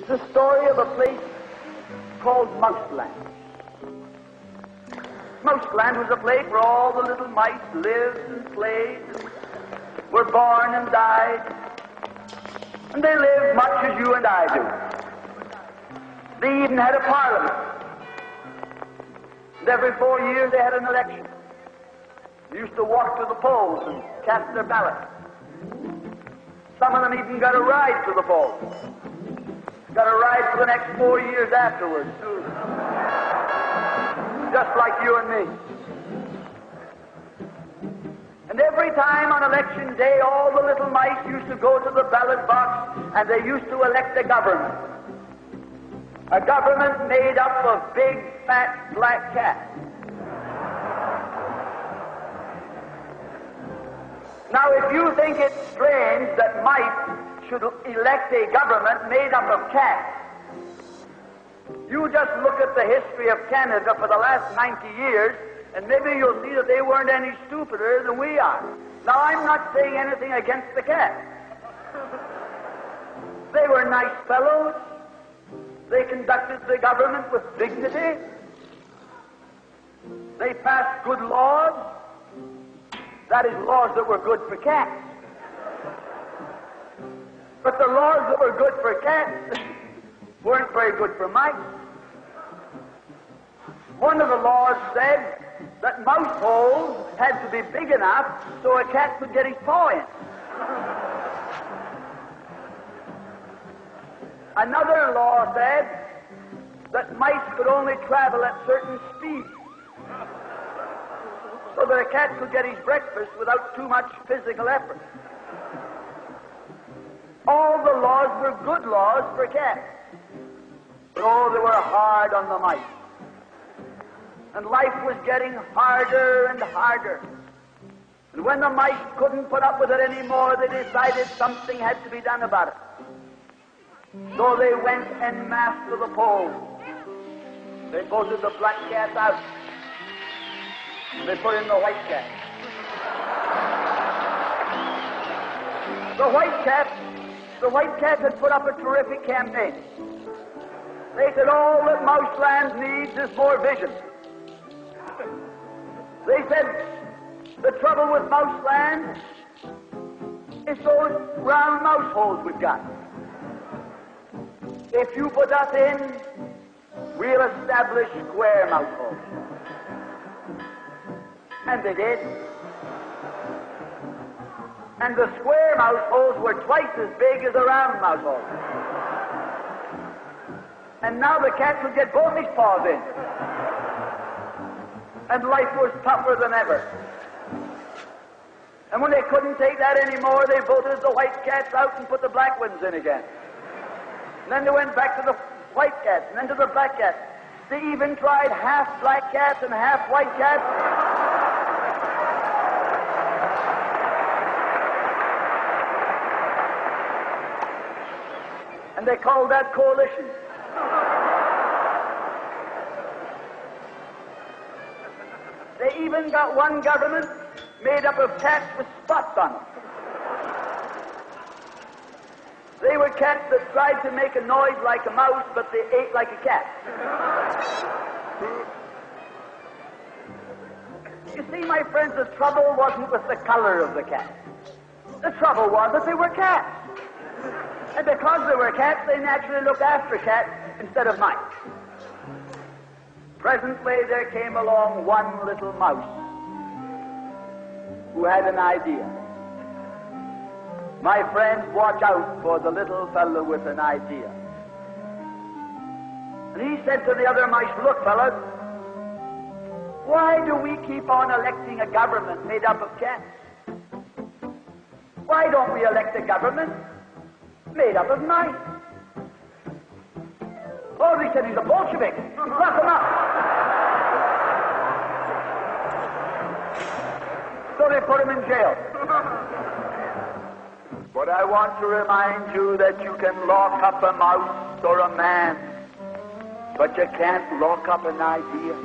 It's the story of a place called Mouseland. Mouseland was a place where all the little mice lived and played, and were born and died, and they lived much as you and I do. They even had a parliament. And every 4 years they had an election. They used to walk to the polls and cast their ballots. Some of them even got a ride to the polls. Got a ride for the next 4 years afterwards, too. Just like you and me. And every time on election day, all the little mice used to go to the ballot box and they used to elect a government. A government made up of big, fat, black cats. Now, if you think it's strange that mice should elect a government made up of cats, you just look at the history of Canada for the last 90 years, and maybe you'll see that they weren't any stupider than we are. Now, I'm not saying anything against the cats. They were nice fellows. They conducted the government with dignity. They passed good laws. That is, laws that were good for cats. But the laws that were good for cats weren't very good for mice. One of the laws said that mouse holes had to be big enough so a cat could get his paw in. Another law said that mice could only travel at certain speeds, so that a cat could get his breakfast without too much physical effort. All the laws were good laws for cats, but oh, they were hard on the mice. And life was getting harder and harder. And when the mice couldn't put up with it anymore, they decided something had to be done about it. So they went en masse to the polls. They voted the black cat out. They put in the white cat. The white cat had put up a terrific campaign. They said all that Mouseland needs is more vision. They said the trouble with Mouseland is those round mouse holes we've got. If you put us in, we'll establish square mouse holes. And they did. And the square mouse holes were twice as big as the round mouse holes. And now the cat could get both his paws in. And life was tougher than ever. And when they couldn't take that anymore, they voted the white cats out and put the black ones in again. And then they went back to the white cats, and then to the black cats. They even tried half black cats and half white cats. And they called that coalition. They even got one government made up of cats with spots on them. They were cats that tried to make a noise like a mouse, but they ate like a cat. You see, my friends, the trouble wasn't with the color of the cat. The trouble was that they were cats. And because they were cats, they naturally looked after cats instead of mice. Presently, there came along one little mouse who had an idea. My friends, watch out for the little fellow with an idea. And he said to the other mice, look, fellas, why do we keep on electing a government made up of cats? Why don't we elect a government made up of mice? Oh, they said he's a Bolshevik. Lock him up. So they put him in jail. But I want to remind you that you can lock up a mouse or a man, but you can't lock up an idea.